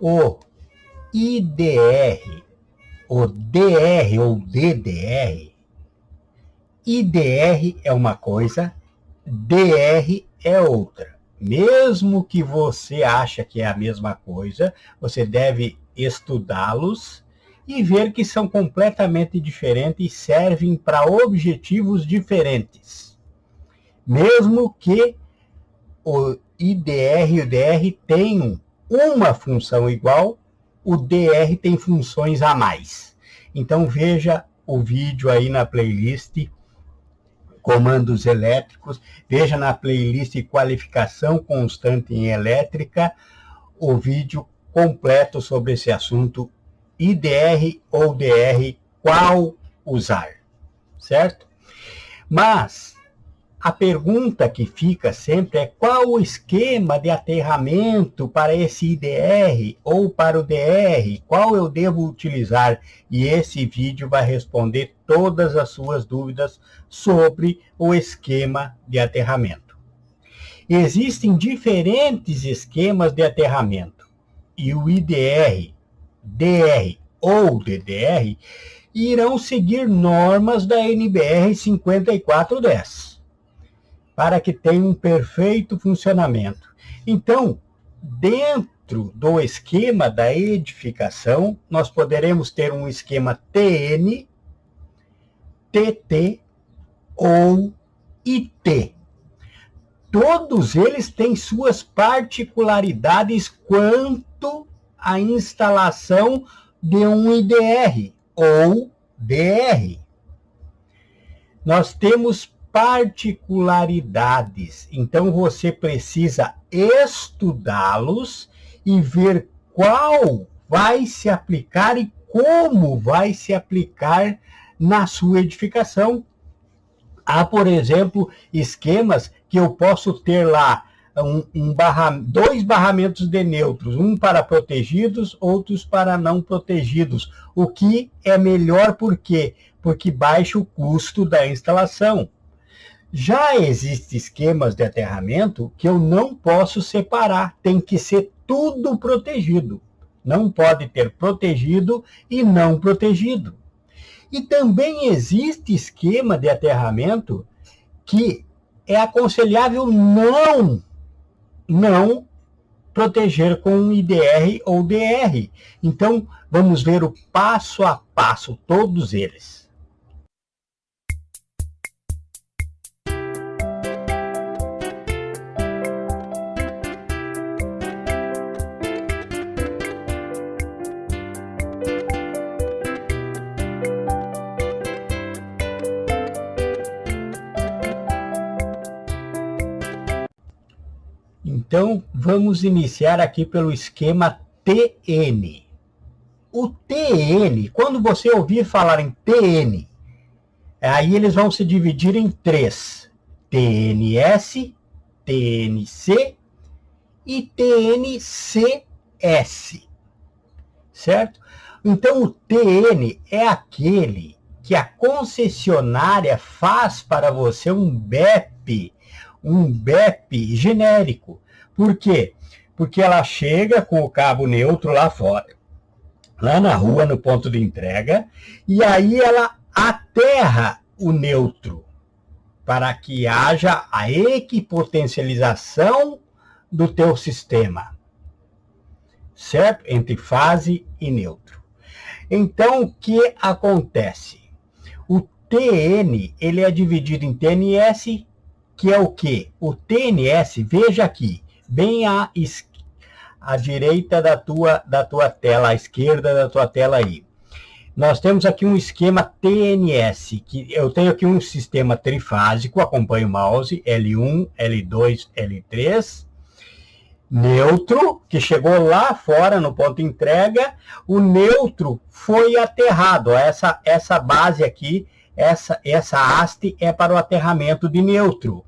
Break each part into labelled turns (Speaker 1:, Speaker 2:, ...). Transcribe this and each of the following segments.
Speaker 1: O IDR, o DR ou DDR, IDR é uma coisa, DR é outra. Mesmo que você ache que é a mesma coisa, você deve estudá-los e ver que são completamente diferentes e servem para objetivos diferentes. Mesmo que o IDR e o DR tenham uma função igual, o DR tem funções a mais. Então veja o vídeo aí na playlist Comandos Elétricos, veja na playlist Qualificação Constante em Elétrica o vídeo completo sobre esse assunto, IDR ou DR, qual usar, certo? Mas a pergunta que fica sempre é qual o esquema de aterramento para esse IDR ou para o DR? Qual eu devo utilizar? E esse vídeo vai responder todas as suas dúvidas sobre o esquema de aterramento. Existem diferentes esquemas de aterramento e o IDR, DR ou DDR irão seguir normas da NBR 5410. Para que tenha um perfeito funcionamento. Então, dentro do esquema da edificação, nós poderemos ter um esquema TN, TT ou IT. Todos eles têm suas particularidades quanto à instalação de um IDR ou DR. Nós temos particularidades. Então você precisa estudá-los e ver qual vai se aplicar e como vai se aplicar na sua edificação. Há, por exemplo, esquemas que eu posso ter lá dois barramentos de nêutrons, um para protegidos, outros para não protegidos. O que é melhor por quê? Porque baixa o custo da instalação. Já existem esquemas de aterramento que eu não posso separar, tem que ser tudo protegido. Não pode ter protegido e não protegido. E também existe esquema de aterramento que é aconselhável não proteger com IDR ou DR. Então, vamos ver o passo a passo, todos eles. Então, vamos iniciar aqui pelo esquema TN. O TN, quando você ouvir falar em TN, aí eles vão se dividir em três: TNS, TNC e TNCS, certo? Então, o TN é aquele que a concessionária faz para você um BEP genérico. Por quê? Porque ela chega com o cabo neutro lá fora, lá na rua, no ponto de entrega, e aí ela aterra o neutro para que haja a equipotencialização do teu sistema, certo? Entre fase e neutro. Então, o que acontece? O TN, ele é dividido em TNS, que é o quê? O TNS, veja aqui, bem à direita da tua tela, à esquerda da tua tela aí. Nós temos aqui um esquema TNS, que eu tenho aqui um sistema trifásico, acompanha o mouse, L1, L2, L3, neutro, que chegou lá fora no ponto de entrega, o neutro foi aterrado, essa base aqui, essa haste é para o aterramento de neutro.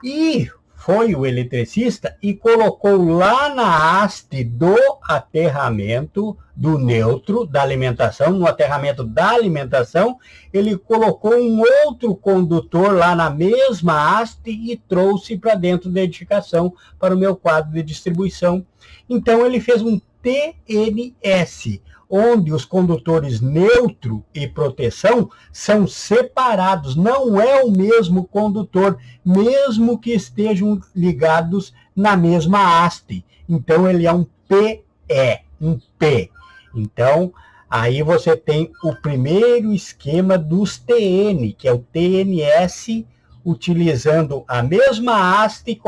Speaker 1: E foi o eletricista e colocou lá na haste do aterramento do neutro, da alimentação, no aterramento da alimentação, ele colocou um outro condutor lá na mesma haste e trouxe para dentro da edificação, para o meu quadro de distribuição. Então ele fez um TNS, onde os condutores neutro e proteção são separados, não é o mesmo condutor, mesmo que estejam ligados na mesma haste. Então ele é um PE, um P. Então, aí você tem o primeiro esquema dos TN, que é o TNS, utilizando a mesma haste,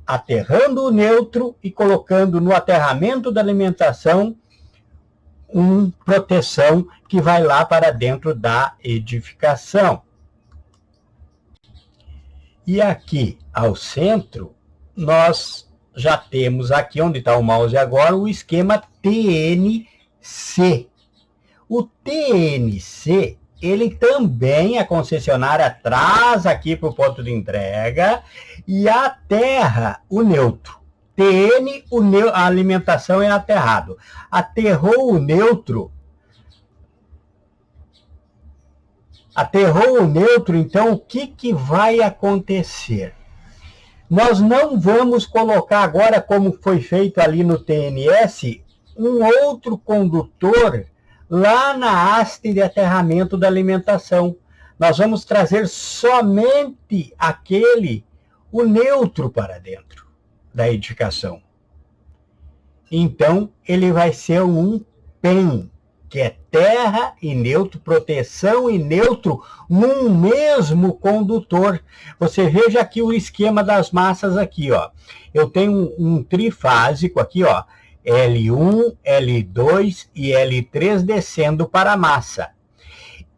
Speaker 1: aterrando o neutro e colocando no aterramento da alimentação uma proteção que vai lá para dentro da edificação. E aqui ao centro, nós já temos aqui, onde está o mouse agora, o esquema TNC. O TNC, ele também, a concessionária traz aqui para o ponto de entrega e aterra o neutro. TN, a alimentação é aterrado. Aterrou o neutro, então o que vai acontecer? Nós não vamos colocar agora, como foi feito ali no TNS, um outro condutor lá na haste de aterramento da alimentação. Nós vamos trazer somente o neutro para dentro da edificação. Então, ele vai ser um PEN, que é terra e neutro, proteção e neutro, num mesmo condutor. Você veja aqui o esquema das massas aqui, ó. Eu tenho um trifásico aqui, ó, L1, L2 e L3 descendo para a massa.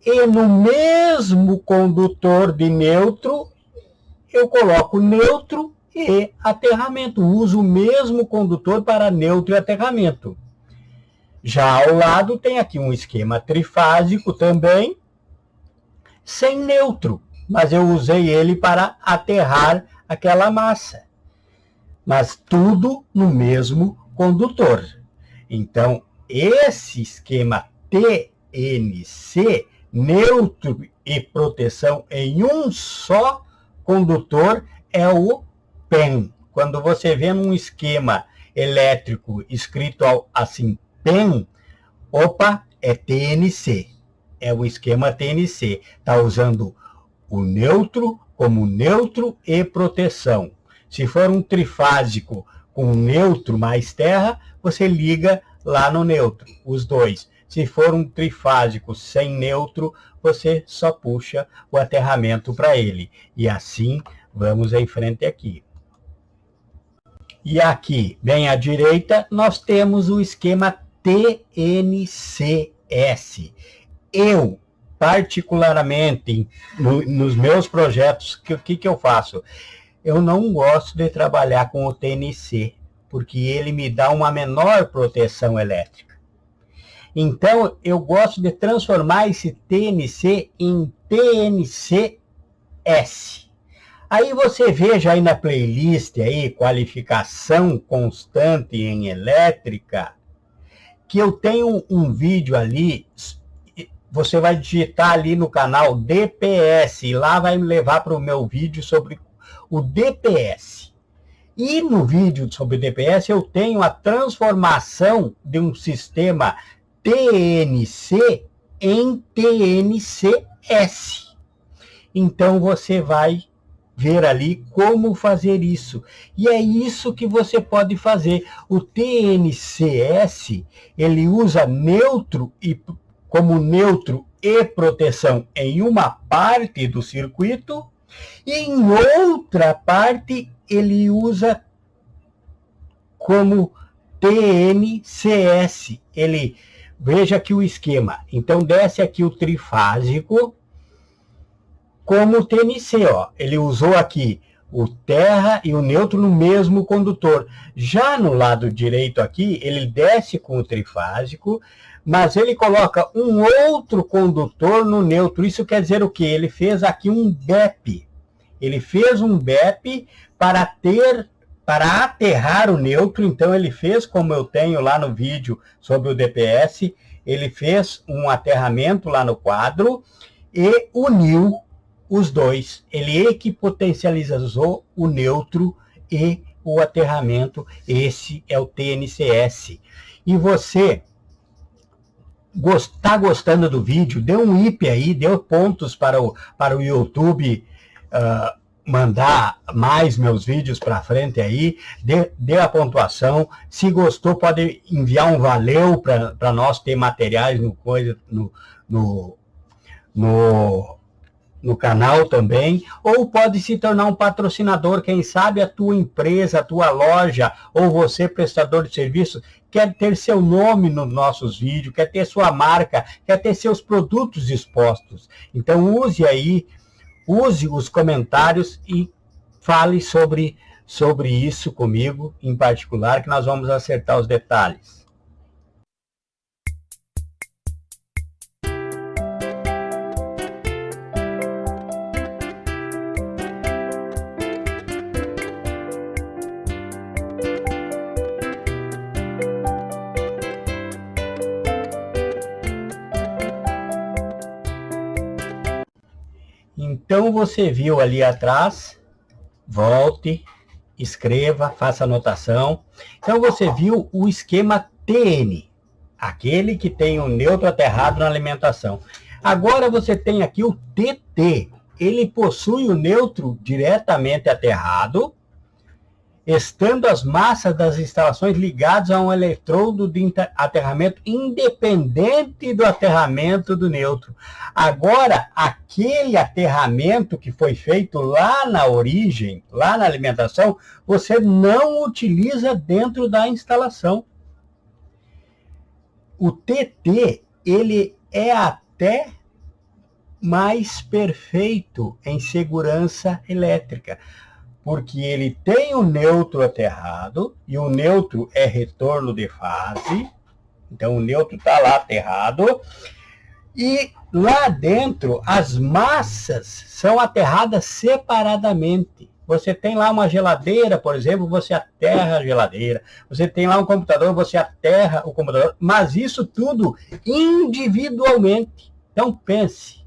Speaker 1: E no mesmo condutor de neutro, eu coloco neutro e aterramento. Uso o mesmo condutor para neutro e aterramento. Já ao lado tem aqui um esquema trifásico também, sem neutro, mas eu usei ele para aterrar aquela massa. Mas tudo no mesmo condutor. Então, esse esquema TNC, neutro e proteção em um só condutor, é o PEN. Quando você vê num esquema elétrico escrito assim, PEN, opa, é TNC. É o esquema TNC. Está usando o neutro como neutro e proteção. Se for um trifásico com neutro mais terra, você liga lá no neutro, os dois. Se for um trifásico sem neutro, você só puxa o aterramento para ele. E assim, vamos em frente aqui. E aqui, bem à direita, nós temos o esquema TNCS. Eu, particularmente, nos meus projetos, o que eu faço? Eu não gosto de trabalhar com o TNC, porque ele me dá uma menor proteção elétrica. Então, eu gosto de transformar esse TNC em TNCS. Aí você veja aí na playlist, aí, qualificação constante em elétrica, que eu tenho um vídeo ali, você vai digitar ali no canal DPS, e lá vai me levar para o meu vídeo sobre o DPS. E no vídeo sobre o DPS eu tenho a transformação de um sistema TNC em TNCS. Então você vai ver ali como fazer isso. E é isso que você pode fazer. O TNCS, ele usa neutro como neutro e proteção em uma parte do circuito, e em outra parte ele usa como TNCS. Veja aqui o esquema. Então desce aqui o trifásico como TNC, ó. Ele usou aqui o terra e o neutro no mesmo condutor. Já no lado direito aqui, ele desce com o trifásico, mas ele coloca um outro condutor no neutro. Isso quer dizer o quê? Ele fez aqui um BEP. Ele fez um BEP para aterrar o neutro. Então ele fez, como eu tenho lá no vídeo sobre o DPS, ele fez um aterramento lá no quadro e uniu os dois. Ele equipotencializou o neutro e o aterramento. Esse é o TNCS. E você está gostando do vídeo, dê um IP aí, dê pontos para o YouTube mandar mais meus vídeos para frente aí, dê a pontuação. Se gostou, pode enviar um valeu para nós ter materiais no canal também, ou pode se tornar um patrocinador. Quem sabe a tua empresa, a tua loja, ou você, prestador de serviços, quer ter seu nome nos nossos vídeos, quer ter sua marca, quer ter seus produtos expostos. Então use os comentários e fale sobre isso comigo em particular, que nós vamos acertar os detalhes. Então você viu ali atrás, volte, escreva, faça anotação. Então você viu o esquema TN, aquele que tem o neutro aterrado na alimentação. Agora você tem aqui o TT, ele possui o neutro diretamente aterrado, estando as massas das instalações ligadas a um eletrodo de aterramento independente do aterramento do neutro. Agora, aquele aterramento que foi feito lá na origem, lá na alimentação, você não utiliza dentro da instalação. O TT, ele é até mais perfeito em segurança elétrica, porque ele tem o neutro aterrado, e o neutro é retorno de fase, então o neutro está lá aterrado, e lá dentro as massas são aterradas separadamente. Você tem lá uma geladeira, por exemplo, você aterra a geladeira, você tem lá um computador, você aterra o computador, mas isso tudo individualmente. Então pense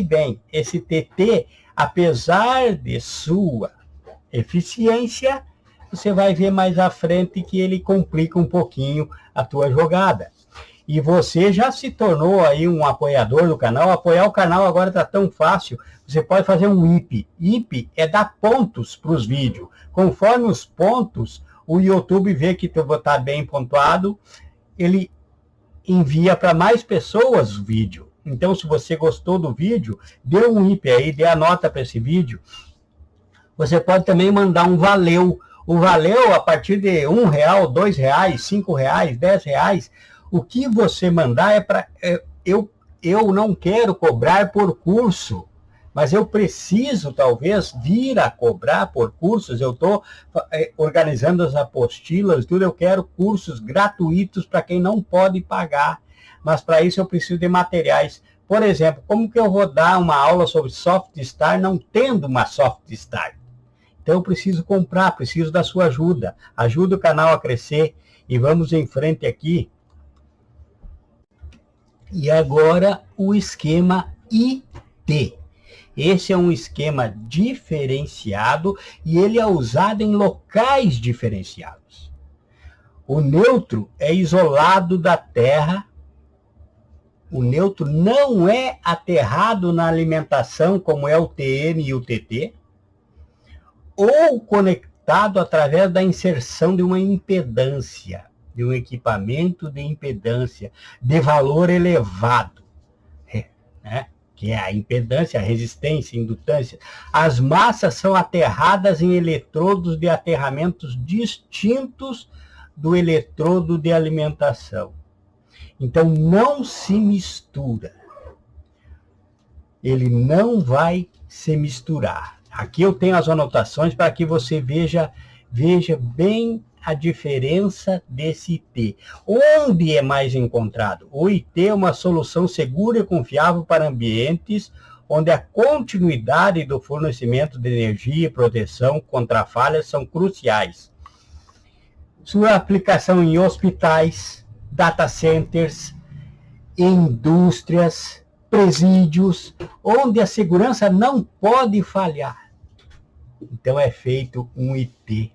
Speaker 1: bem, esse TT, apesar de sua eficiência, você vai ver mais à frente que ele complica um pouquinho a tua jogada. E você já se tornou aí um apoiador do canal. Apoiar o canal agora está tão fácil. Você pode fazer um IP. IP é dar pontos para os vídeos. Conforme os pontos, o YouTube vê que tu está bem pontuado, ele envia para mais pessoas o vídeo. Então, se você gostou do vídeo, dê um IP aí, dê a nota para esse vídeo. Você pode também mandar um valeu. O valeu, a partir de R$1, R$2, R$5, R$10, o que você mandar é para... Eu não quero cobrar por curso, mas eu preciso, talvez, vir a cobrar por cursos. Eu estou organizando as apostilas, tudo. Eu quero cursos gratuitos para quem não pode pagar. Mas para isso eu preciso de materiais. Por exemplo, como que eu vou dar uma aula sobre Soft Start não tendo uma Soft Start? Então eu preciso comprar, preciso da sua ajuda. Ajuda o canal a crescer e vamos em frente aqui. E agora o esquema IT. Esse é um esquema diferenciado e ele é usado em locais diferenciados. O neutro é isolado da terra. O neutro não é aterrado na alimentação, como é o TN e o TT, ou conectado através da inserção de uma impedância, de um equipamento de impedância de valor elevado, né? Que é a impedância, a resistência, a indutância. As massas são aterradas em eletrodos de aterramentos distintos do eletrodo de alimentação. Então, não se mistura. Ele não vai se misturar. Aqui eu tenho as anotações para que você veja bem a diferença desse IT. Onde é mais encontrado? O IT é uma solução segura e confiável para ambientes onde a continuidade do fornecimento de energia e proteção contra falhas são cruciais. Sua aplicação em hospitais, data centers, indústrias, presídios, onde a segurança não pode falhar. Então é feito um IT.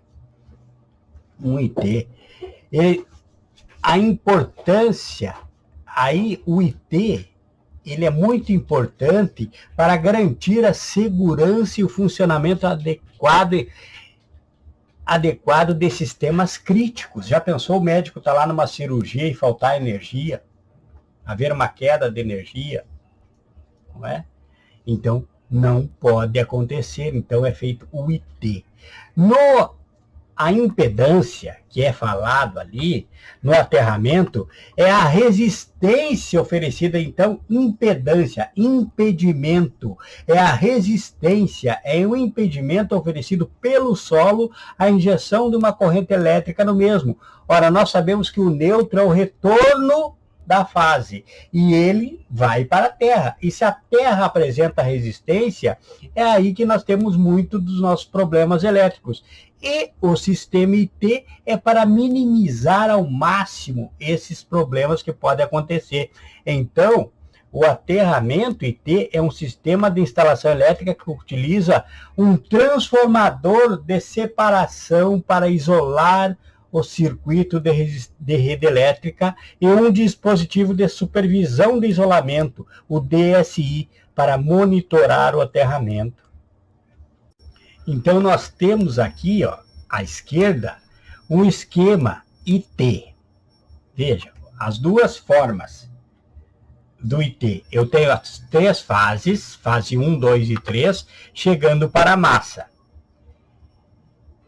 Speaker 1: Um IT. E a importância, aí o IT, ele é muito importante para garantir a segurança e o funcionamento adequado de sistemas críticos. Já pensou o médico estar lá numa cirurgia e faltar energia? Haver uma queda de energia? Não é? Então, não pode acontecer. Então, é feito o IT. A impedância, que é falado ali no aterramento, é a resistência oferecida. Então, impedância, impedimento, é a resistência, é o impedimento oferecido pelo solo à injeção de uma corrente elétrica no mesmo. Ora, nós sabemos que o neutro é o retorno da fase, e ele vai para a Terra. E se a Terra apresenta resistência, é aí que nós temos muito dos nossos problemas elétricos. E o sistema IT é para minimizar ao máximo esses problemas que podem acontecer. Então, o aterramento IT é um sistema de instalação elétrica que utiliza um transformador de separação para isolar o circuito de rede elétrica e um dispositivo de supervisão de isolamento, o DSI, para monitorar o aterramento. Então, nós temos aqui, ó, à esquerda, um esquema IT. Veja, as duas formas do IT. Eu tenho as 3 fases, fase 1, 2 e 3, chegando para a massa.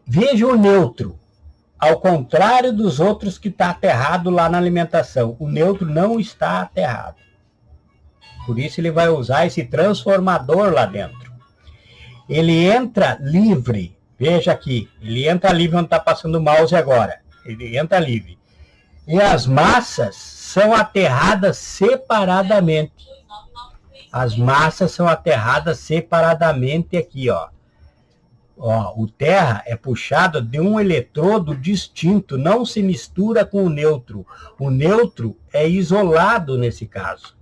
Speaker 1: Veja o neutro. Ao contrário dos outros que está aterrado lá na alimentação, o neutro não está aterrado. Por isso ele vai usar esse transformador lá dentro. Ele entra livre. Veja aqui, ele entra livre onde está passando o mouse agora. Ele entra livre. E as massas são aterradas separadamente. As massas são aterradas separadamente aqui, ó. O terra é puxado de um eletrodo distinto, não se mistura com o neutro. O neutro é isolado nesse caso.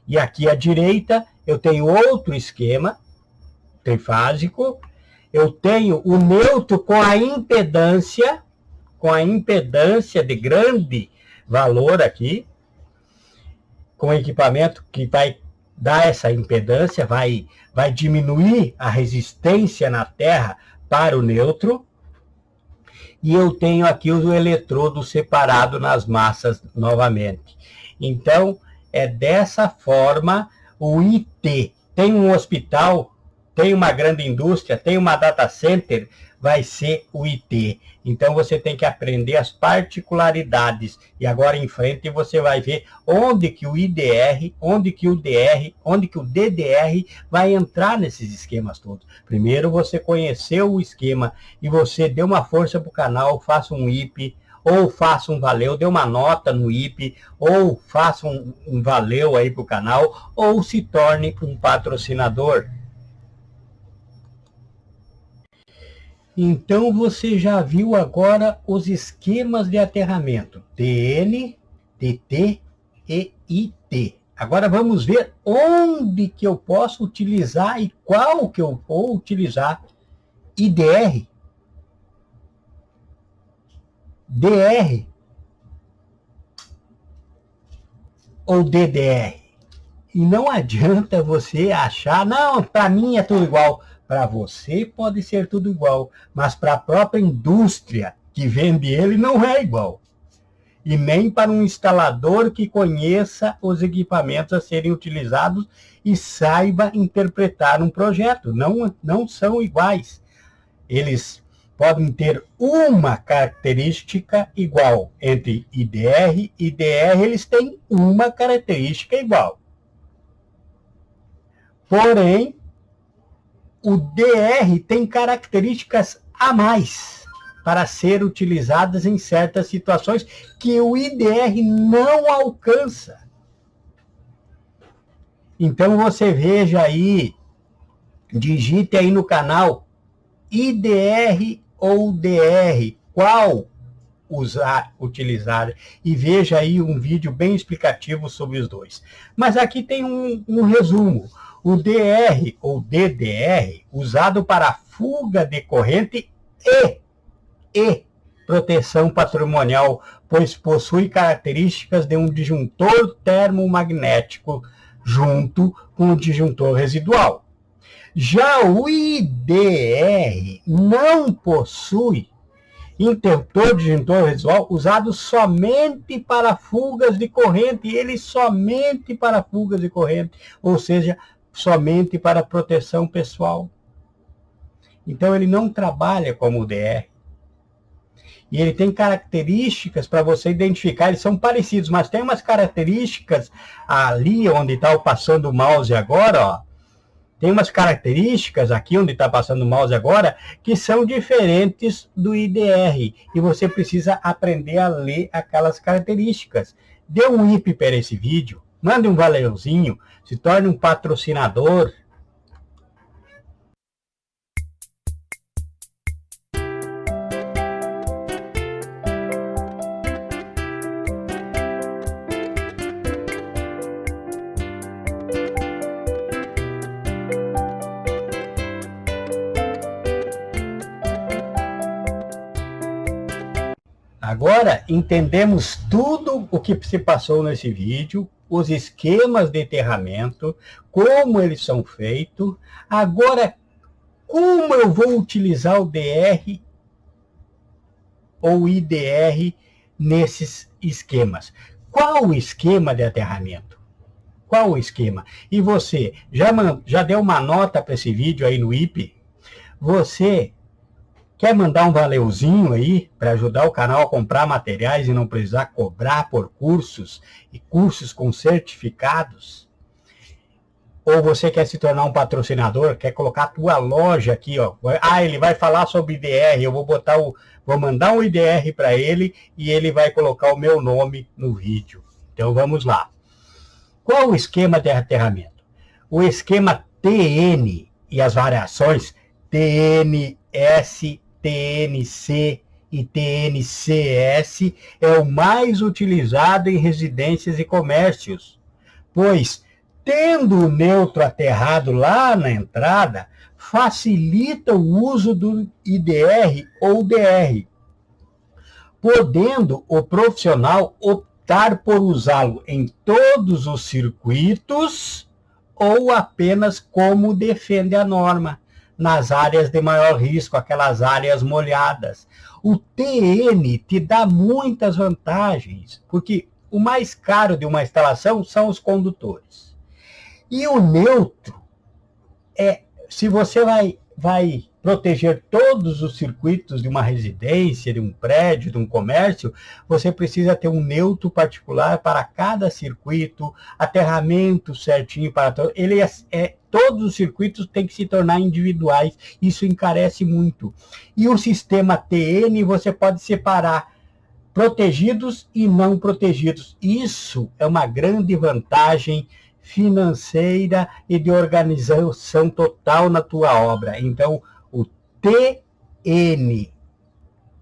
Speaker 1: E aqui à direita eu tenho outro esquema trifásico. Eu tenho o neutro com a impedância de grande valor aqui, com equipamento que vai dar essa impedância, vai diminuir a resistência na Terra para o neutro. E eu tenho aqui o eletrodo separado nas massas novamente. Então, é dessa forma o IT. Tem um hospital, tem uma grande indústria, tem uma data center, vai ser o IT. Então você tem que aprender as particularidades. E agora em frente você vai ver onde que o IDR, onde que o DR, onde que o DDR vai entrar nesses esquemas todos. Primeiro você conheceu o esquema e você deu uma força para o canal, faça um IP, ou faça um valeu, dê uma nota no IP, ou faça um valeu aí para o canal, ou se torne um patrocinador. Então você já viu agora os esquemas de aterramento, TN, TT e IT. Agora vamos ver onde que eu posso utilizar e qual que eu vou utilizar. IDR, DR ou DDR. E não adianta você achar, não, para mim é tudo igual. Para você pode ser tudo igual, mas para a própria indústria que vende ele não é igual. E nem para um instalador que conheça os equipamentos a serem utilizados e saiba interpretar um projeto. Não são iguais. Eles podem ter uma característica igual. Entre IDR e DR, eles têm uma característica igual. Porém, o DR tem características a mais para ser utilizadas em certas situações que o IDR não alcança. Então você veja aí, digite aí no canal IDR ou DR, qual utilizar, e veja aí um vídeo bem explicativo sobre os dois. Mas aqui tem um resumo. O DR ou DDR, usado para fuga de corrente e proteção patrimonial, pois possui características de um disjuntor termomagnético junto com o disjuntor residual. Já o IDR não possui interruptor disjuntor residual usado somente para fugas de corrente, ele somente para fugas de corrente, ou seja, somente para proteção pessoal. Então ele não trabalha como o DR. E ele tem características para você identificar, eles são parecidos, mas tem umas características ali onde está passando o mouse agora, ó. Tem umas características aqui onde está passando o mouse agora que são diferentes do IDR. E você precisa aprender a ler aquelas características. Dê um IP para esse vídeo, mande um valeuzinho, se torne um patrocinador. Agora entendemos tudo o que se passou nesse vídeo, os esquemas de enterramento, como eles são feitos. Agora, como eu vou utilizar o DR ou IDR nesses esquemas? Qual o esquema de aterramento? Qual o esquema? E você já deu uma nota para esse vídeo aí no IP? Você quer mandar um valeuzinho aí para ajudar o canal a comprar materiais e não precisar cobrar por cursos e cursos com certificados? Ou você quer se tornar um patrocinador, quer colocar a tua loja aqui, ó. Ah, ele vai falar sobre IDR, eu vou mandar um IDR para ele e ele vai colocar o meu nome no vídeo. Então vamos lá. Qual o esquema de aterramento? O esquema TN e as variações TNS, TNC e TNCS é o mais utilizado em residências e comércios, pois, tendo o neutro aterrado lá na entrada, facilita o uso do IDR ou DR, podendo o profissional optar por usá-lo em todos os circuitos ou apenas como defende a norma, nas áreas de maior risco, aquelas áreas molhadas. O TN te dá muitas vantagens, porque o mais caro de uma instalação são os condutores. E o neutro, se você vai proteger todos os circuitos de uma residência, de um prédio, de um comércio, você precisa ter um neutro particular para cada circuito, aterramento certinho para todos. Todos os circuitos têm que se tornar individuais, isso encarece muito. E o sistema TN você pode separar protegidos e não protegidos. Isso é uma grande vantagem financeira e de organização total na tua obra. Então, o TN,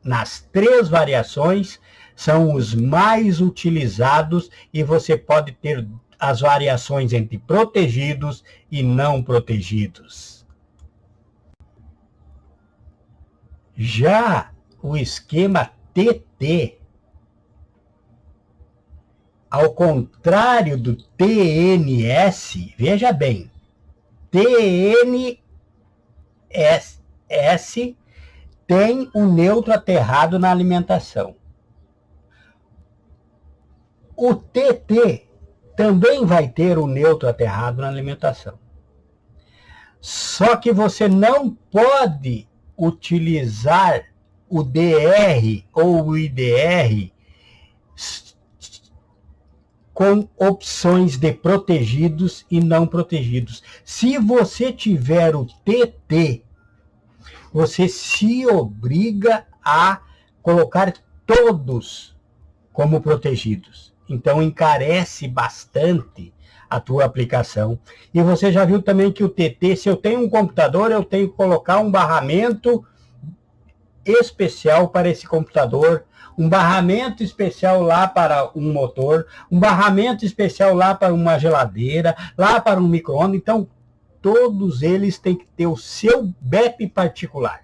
Speaker 1: nas 3 variações, são os mais utilizados e você pode ter as variações entre protegidos e não protegidos. Já o esquema TT, ao contrário do TNS, veja bem, TNS tem um neutro aterrado na alimentação. O TT também vai ter o neutro aterrado na alimentação. Só que você não pode utilizar o DR ou o IDR com opções de protegidos e não protegidos. Se você tiver o TT, você se obriga a colocar todos como protegidos. Então encarece bastante a tua aplicação. E você já viu também que o TT, se eu tenho um computador, eu tenho que colocar um barramento especial para esse computador, um barramento especial lá para um motor, um barramento especial lá para uma geladeira, lá para um micro-ondas. Então, todos eles têm que ter o seu BEP particular.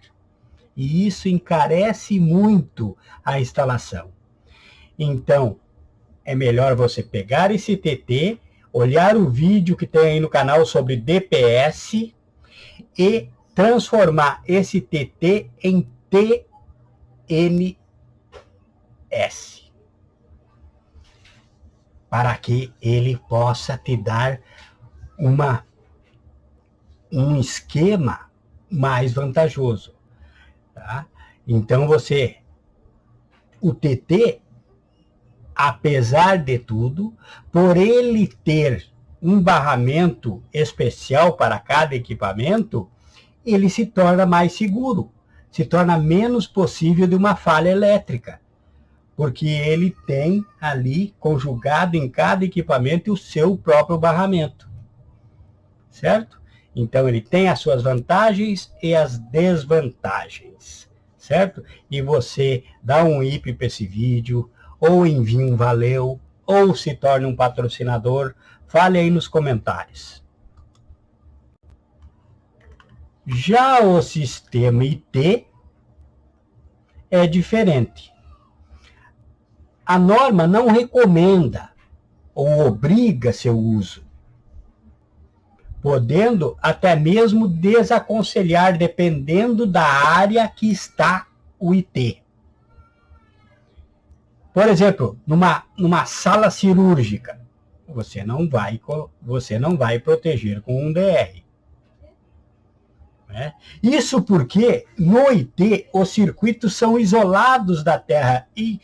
Speaker 1: E isso encarece muito a instalação. Então, é melhor você pegar esse TT, olhar o vídeo que tem aí no canal sobre DPS e transformar esse TT em TNS, para que ele possa te dar um esquema mais vantajoso. Tá? Então o TT, apesar de tudo, por ele ter um barramento especial para cada equipamento, ele se torna mais seguro, se torna menos possível de uma falha elétrica, porque ele tem ali conjugado em cada equipamento o seu próprio barramento, certo? Então ele tem as suas vantagens e as desvantagens, certo? E você dá um IP para esse vídeo, ou envie um valeu, ou se torne um patrocinador, fale aí nos comentários. Já o sistema IT é diferente. A norma não recomenda ou obriga seu uso, podendo até mesmo desaconselhar, dependendo da área que está o IT. Por exemplo, numa sala cirúrgica, você não vai proteger com um DR. Né? Isso porque no IT os circuitos são isolados da terra. E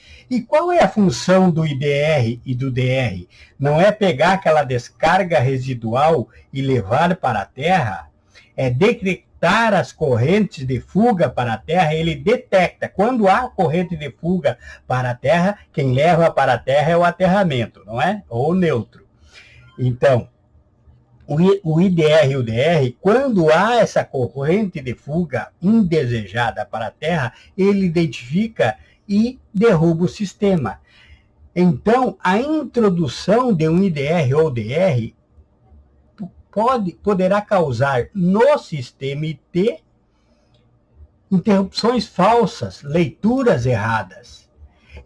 Speaker 1: qual é a função do IDR e do DR? Não é pegar aquela descarga residual e levar para a terra, é detectar as correntes de fuga para a terra. Ele detecta. Quando há corrente de fuga para a terra, quem leva para a terra é o aterramento, não é? Ou o neutro. Então, o IDR e o DR, quando há essa corrente de fuga indesejada para a terra, ele identifica e derruba o sistema. Então, a introdução de um IDR ou DR poderá causar no sistema IT interrupções falsas, leituras erradas.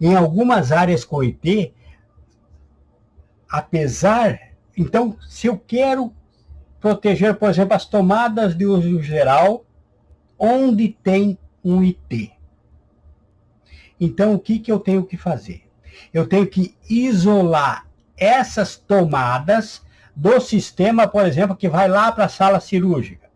Speaker 1: Em algumas áreas com IT, então, se eu quero proteger, por exemplo, as tomadas de uso geral, onde tem um IT, então o que eu tenho que fazer? Eu tenho que isolar essas tomadas do sistema, por exemplo, que vai lá para a sala cirúrgica.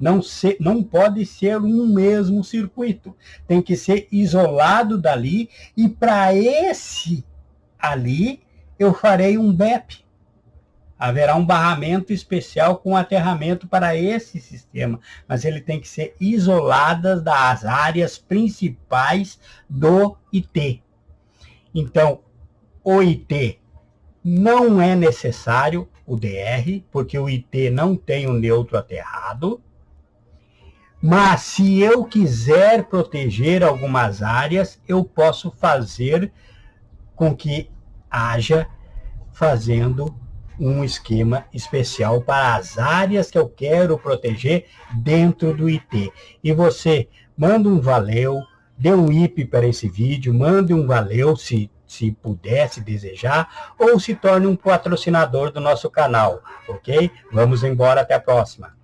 Speaker 1: Não pode ser um mesmo circuito. Tem que ser isolado dali, e para esse ali eu farei um BEP. Haverá um barramento especial com aterramento para esse sistema, mas ele tem que ser isolado das áreas principais do IT. Então, o IT não é necessário o DR, porque o IT não tem o neutro aterrado. Mas se eu quiser proteger algumas áreas, eu posso fazer com que haja fazendo um esquema especial para as áreas que eu quero proteger dentro do IT. E você manda um valeu, dê um IP para esse vídeo, mande um valeu se puder, se desejar, ou se torne um patrocinador do nosso canal, ok? Vamos embora, até a próxima.